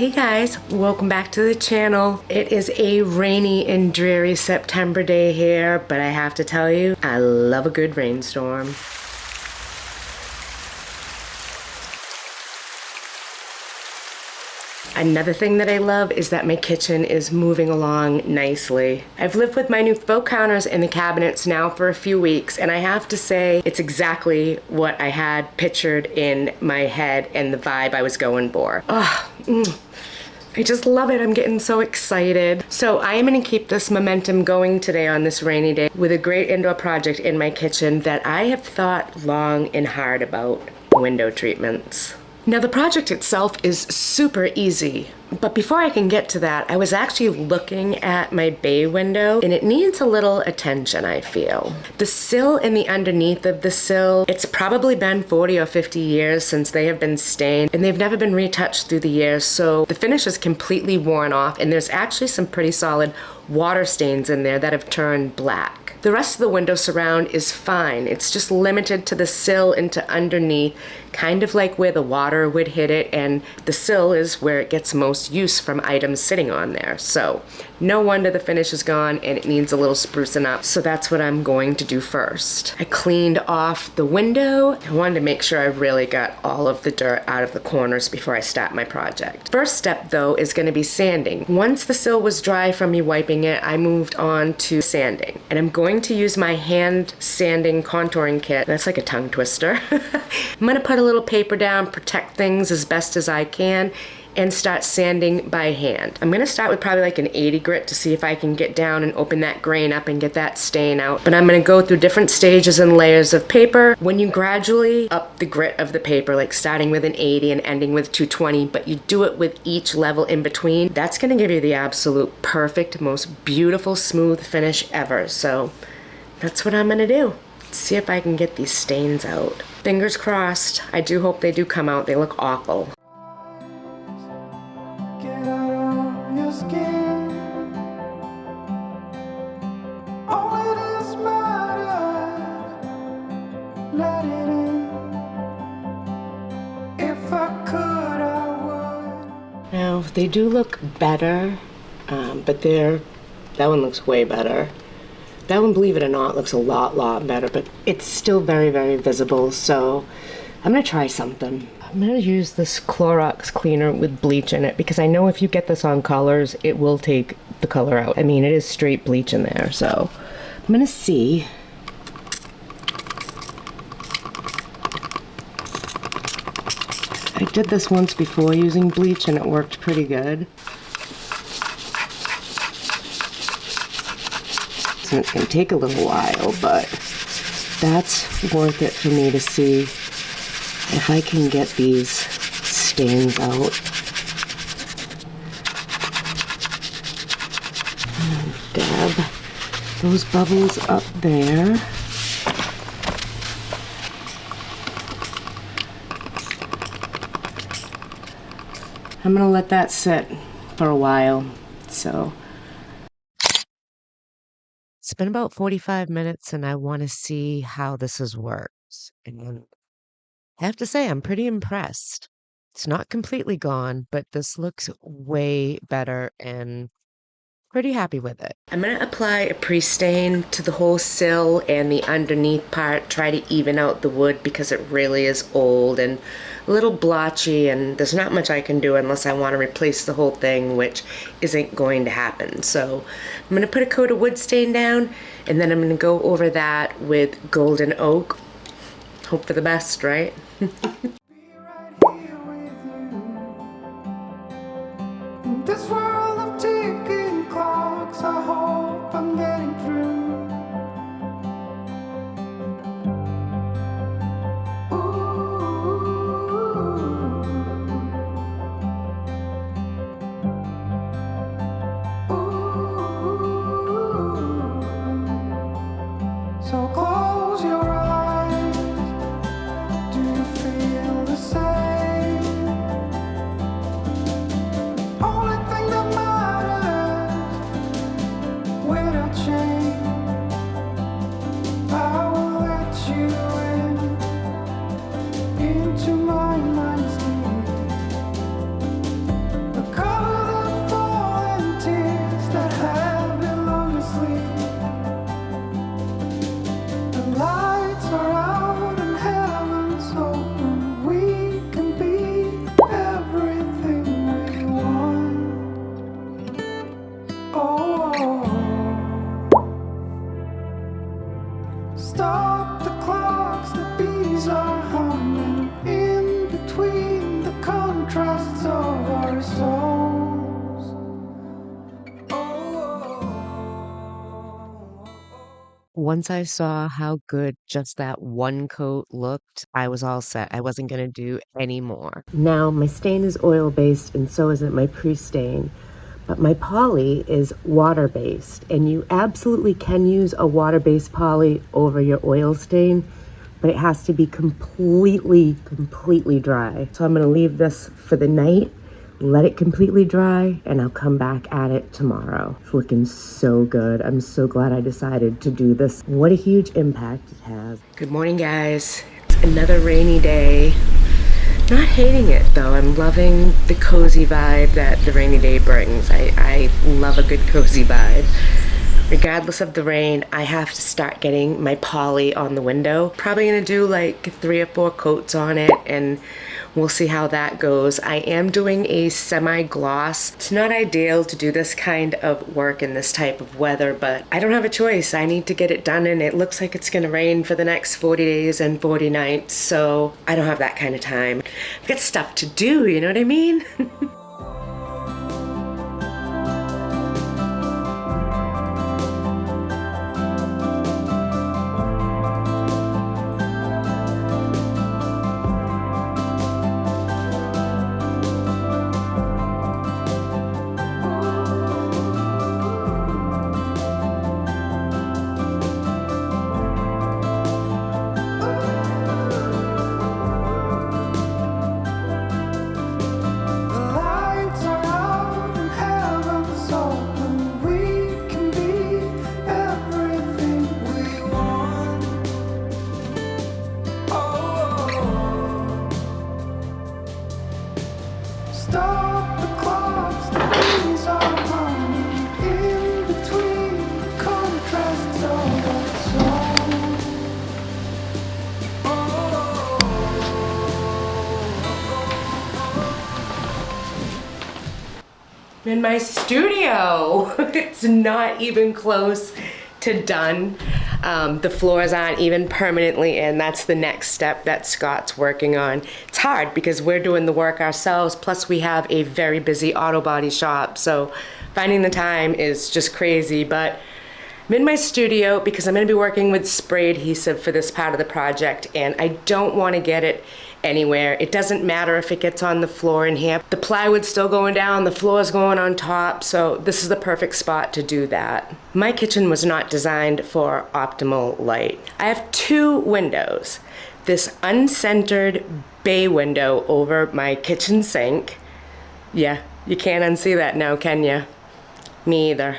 Hey guys, welcome back to the channel. It is a rainy and dreary September day here, but I have to tell you, I love a good rainstorm. Another thing that I love is that my kitchen is moving along nicely. I've lived with my new faux counters in the cabinets now for a few weeks, and I have to say it's exactly what I had pictured in my head and the vibe I was going for. I just love it. I'm getting so excited. So I am going to keep this momentum going today on this rainy day with a great indoor project in my kitchen that I have thought long and hard about: window treatments. Now the project itself is super easy, but before I can get to that, I was actually looking at my bay window and it needs a little attention, I feel. The sill and the underneath of the sill, it's probably been 40 or 50 years since they have been stained and they've never been retouched through the years, so the finish is completely worn off and there's actually some pretty solid water stains in there that have turned black. The rest of the window surround is fine. It's just limited to the sill and to underneath, kind of like where the water would hit it, and the sill is where it gets most use from items sitting on there. So no wonder the finish is gone and it needs a little sprucing up. So that's what I'm going to do first. I cleaned off the window. I wanted to make sure I really got all of the dirt out of the corners before I start my project. First step though is going to be sanding. Once the sill was dry from me wiping it, I moved on to sanding. And I'm going to use my hand sanding contouring kit. That's like a tongue twister. I'm going to put a little paper down, protect things as best as I can, and start sanding by hand. I'm gonna start with probably like an 80 grit to see if I can get down and open that grain up and get that stain out. But I'm gonna go through different stages and layers of paper. When you gradually up the grit of the paper, like starting with an 80 and ending with 220, but you do it with each level in between, that's gonna give you the absolute perfect, most beautiful, smooth finish ever. So that's what I'm gonna do. See if I can get these stains out. Fingers crossed. I do hope they do come out. They look awful. Now they do look better, but that one looks way better. That one, believe it or not, looks a lot better, but it's still very visible, so I'm gonna try something. I'm gonna use this Clorox cleaner with bleach in it because I know if you get this on colors, it will take the color out. I mean, it is straight bleach in there, so I'm gonna see. I did this once before using bleach and it worked pretty good. It's going to take a little while, but that's worth it for me to see if I can get these stains out. And dab those bubbles up there. I'm going to let that sit for a while, so. It's been about 45 minutes and I want to see how this works. And I have to say, I'm pretty impressed. It's not completely gone, but this looks way better and pretty happy with it. I'm going to apply a pre-stain to the whole sill and the underneath part, try to even out the wood because it really is old and a little blotchy, and there's not much I can do unless I want to replace the whole thing, which isn't going to happen. So I'm going to put a coat of wood stain down and then I'm going to go over that with golden oak. Hope for the best, right? This world of ticking clocks, I hope I'm getting through. So close your eyes. Do you feel the same? Only thing that Once I saw how good just that one coat looked, I was all set. I wasn't going to do any more. Now, my stain is oil-based and so isn't my pre-stain. But my poly is water-based, and you absolutely can use a water-based poly over your oil stain, but it has to be completely dry. So I'm gonna leave this for the night, let it completely dry, and I'll come back at it tomorrow. It's looking so good. I'm so glad I decided to do this. What a huge impact it has. Good morning, guys. It's another rainy day. Not hating it though. I'm loving the cozy vibe that the rainy day brings. I love a good cozy vibe. Regardless of the rain, I have to start getting my poly on the window. Probably gonna do like 3 or 4 coats on it, and we'll see how that goes. I am doing a semi-gloss. It's not ideal to do this kind of work in this type of weather, but I don't have a choice. I need to get it done, and it looks like it's gonna rain for the next 40 days and 40 nights, so I don't have that kind of time. I've got stuff to do, you know what I mean? Stop the clocks, the beats are humming in between the contrasts of that song. I'm in my studio. It's not even close to done. The floors aren't even permanently in. That's the next step that Scott's working on. It's hard because we're doing the work ourselves, plus we have a very busy auto body shop, so finding the time is just crazy. But I'm in my studio because I'm gonna be working with spray adhesive for this part of the project, and I don't wanna get it anywhere. It doesn't matter if it gets on the floor in here. The plywood's still going down, the floor's going on top, so this is the perfect spot to do that. My kitchen was not designed for optimal light. I have 2 windows. This uncentered bay window over my kitchen sink. Yeah, you can't unsee that now, can you? Me either.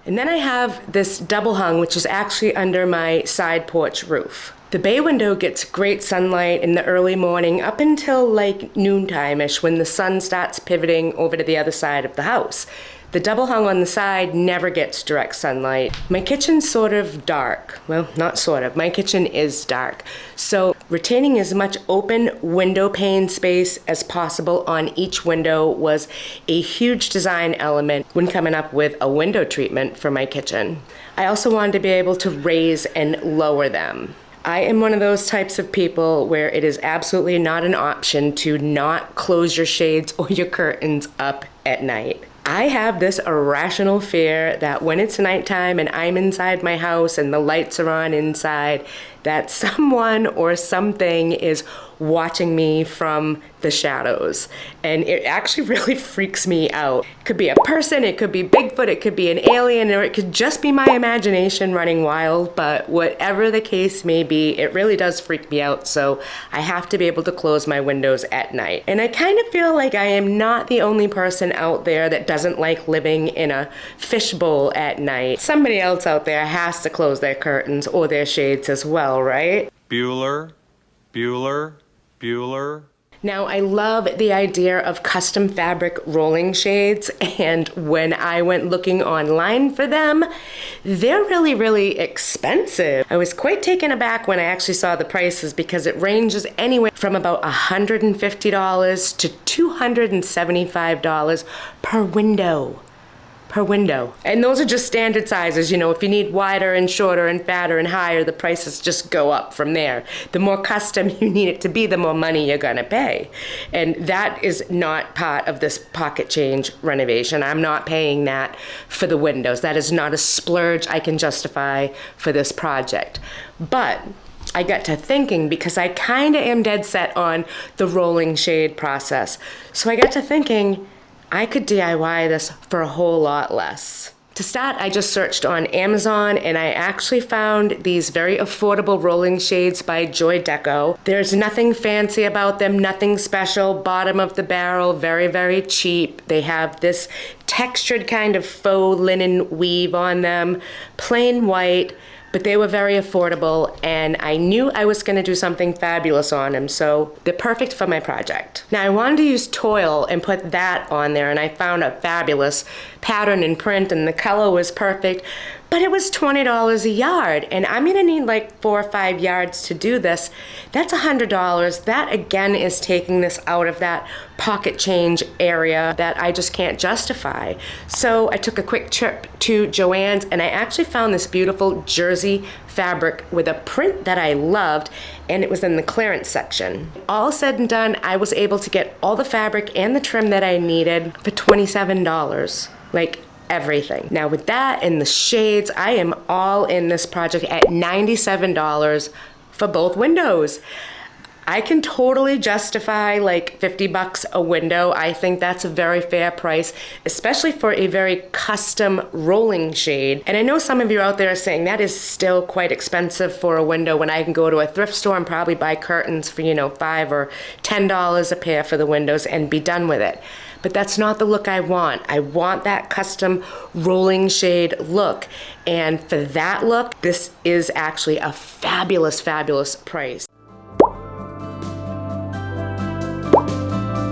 And then I have this double hung, which is actually under my side porch roof. The bay window gets great sunlight in the early morning up until like noontime-ish when the sun starts pivoting over to the other side of the house. The double hung on the side never gets direct sunlight. My kitchen's sort of dark. Well, not sort of. My kitchen is dark. So retaining as much open window pane space as possible on each window was a huge design element when coming up with a window treatment for my kitchen. I also wanted to be able to raise and lower them. I am one of those types of people where it is absolutely not an option to not close your shades or your curtains up at night. I have this irrational fear that when it's nighttime and I'm inside my house and the lights are on inside, that someone or something is watching me from the shadows. And it actually really freaks me out. It could be a person, it could be Bigfoot, it could be an alien, or it could just be my imagination running wild, but whatever the case may be, it really does freak me out, so I have to be able to close my windows at night. And I kind of feel like I am not the only person out there that doesn't like living in a fishbowl at night. Somebody else out there has to close their curtains or their shades as well, right? Bueller, Bueller, Bueller. Now, I love the idea of custom fabric rolling shades, and when I went looking online for them, they're really, really expensive. I was quite taken aback when I actually saw the prices because it ranges anywhere from about $150 to $275 per window. per window. And those are just standard sizes. You know, if you need wider and shorter and fatter and higher, the prices just go up from there. The more custom you need it to be, the more money you're gonna pay. And that is not part of this pocket change renovation. I'm not paying that for the windows. That is not a splurge I can justify for this project. But I got to thinking, because I kind of am dead set on the rolling shade process. So I got to thinking, I could DIY this for a whole lot less. To start, I just searched on Amazon and I actually found these very affordable rolling shades by Joy Deco. There's nothing fancy about them, nothing special, bottom of the barrel, very, very cheap. They have this textured kind of faux linen weave on them, plain white, but they were very affordable, and I knew I was gonna do something fabulous on them, so they're perfect for my project. Now I wanted to use toil and put that on there, and I found a fabulous pattern and print, and the color was perfect, but it was $20 a yard, and I'm gonna need like 4 or 5 yards to do this. That's $100. That again is taking this out of that pocket change area that I just can't justify. So I took a quick trip to Joann's and I actually found this beautiful jersey fabric with a print that I loved, and it was in the clearance section. All said and done, I was able to get all the fabric and the trim that I needed for $27. Like, everything. Now with that and the shades, I am all in this project at $97 for both windows. I can totally justify like 50 bucks a window. I think that's a very fair price, especially for a very custom rolling shade. And I know some of you out there are saying that is still quite expensive for a window, when I can go to a thrift store and probably buy curtains for, you know, $5 or $10 a pair for the windows and be done with it. But that's not the look I want. I want that custom rolling shade look. And for that look, this is actually a fabulous, fabulous price.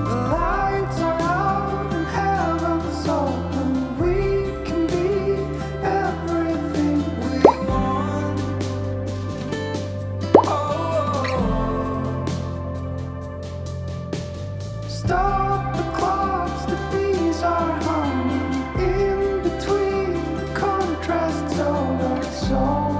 Lights are out and heaven's open. We can be everything we want. Oh, stop the clocks, the bees are humming. In between the contrasts of our song.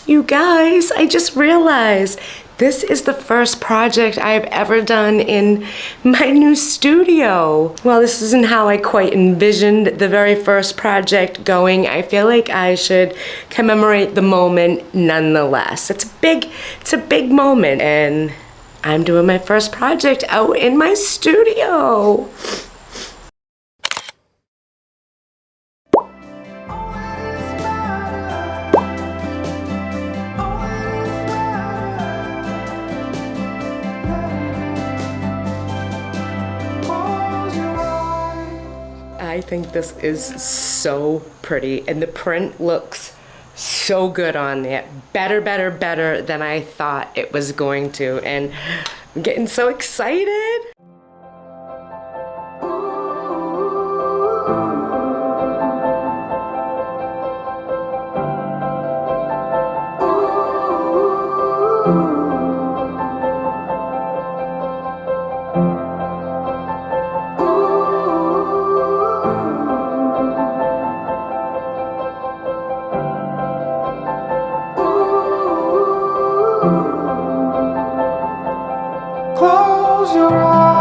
You guys, I just realized this is the first project I've ever done in my new studio. Well, this isn't how I quite envisioned the very first project going. I feel like I should commemorate the moment nonetheless. It's a big moment, and I'm doing my first project out in my studio. I think this is so pretty, and the print looks so good on there. Better than I thought it was going to, and I'm getting so excited. Close your eyes.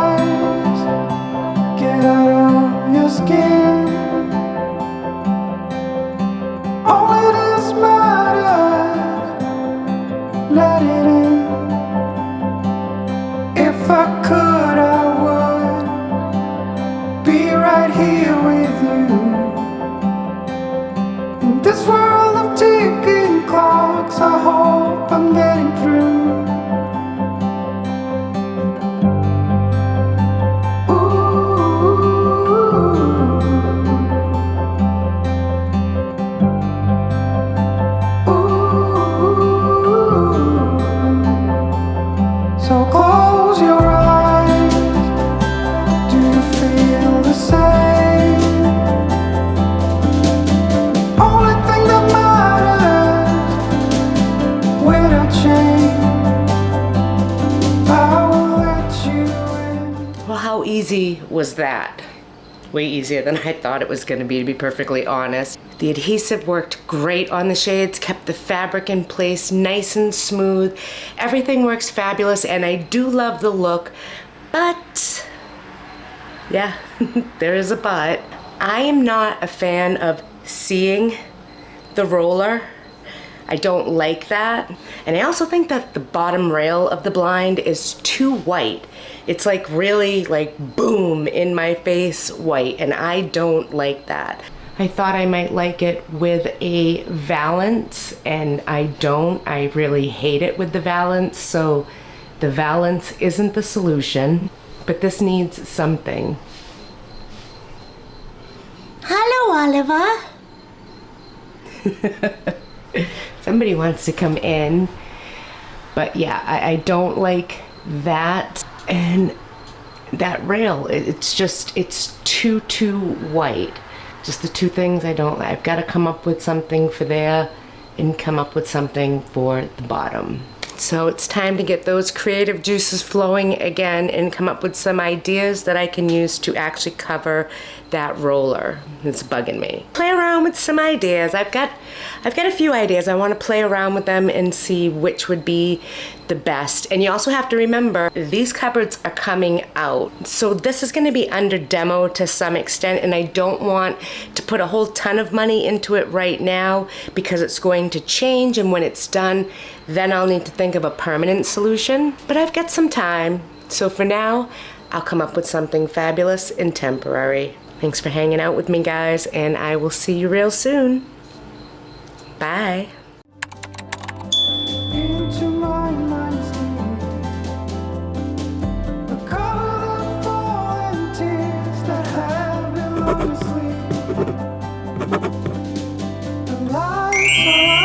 easy was that? Way easier than I thought it was gonna be, to be perfectly honest. The adhesive worked great on the shades, kept the fabric in place nice and smooth. Everything works fabulous, and I do love the look, but yeah, there is a but. I am not a fan of seeing the roller. I don't like that. And I also think that the bottom rail of the blind is too white. It's like really like boom in my face white, and I don't like that. I thought I might like it with a valance, and I don't. I really hate it with the valance, so the valance isn't the solution, but this needs something. Hello, Oliver. Somebody wants to come in, but yeah, I don't like that, and that rail, it's too white. Just the two things I don't like. I've got to come up with something for there and come up with something for the bottom. So it's time to get those creative juices flowing again and come up with some ideas that I can use to actually cover that roller. It's bugging me. Play around with some ideas. I've got a few ideas. I want to play around with them and see which would be the best. And you also have to remember, these cupboards are coming out. So this is going to be under demo to some extent, and I don't want to put a whole ton of money into it right now because it's going to change, and when it's done, then I'll need to think of a permanent solution. But I've got some time. So for now, I'll come up with something fabulous and temporary. Thanks for hanging out with me, guys, and I will see you real soon. Bye. Into my mind's the color of falling tears that have been long asleep. The lights are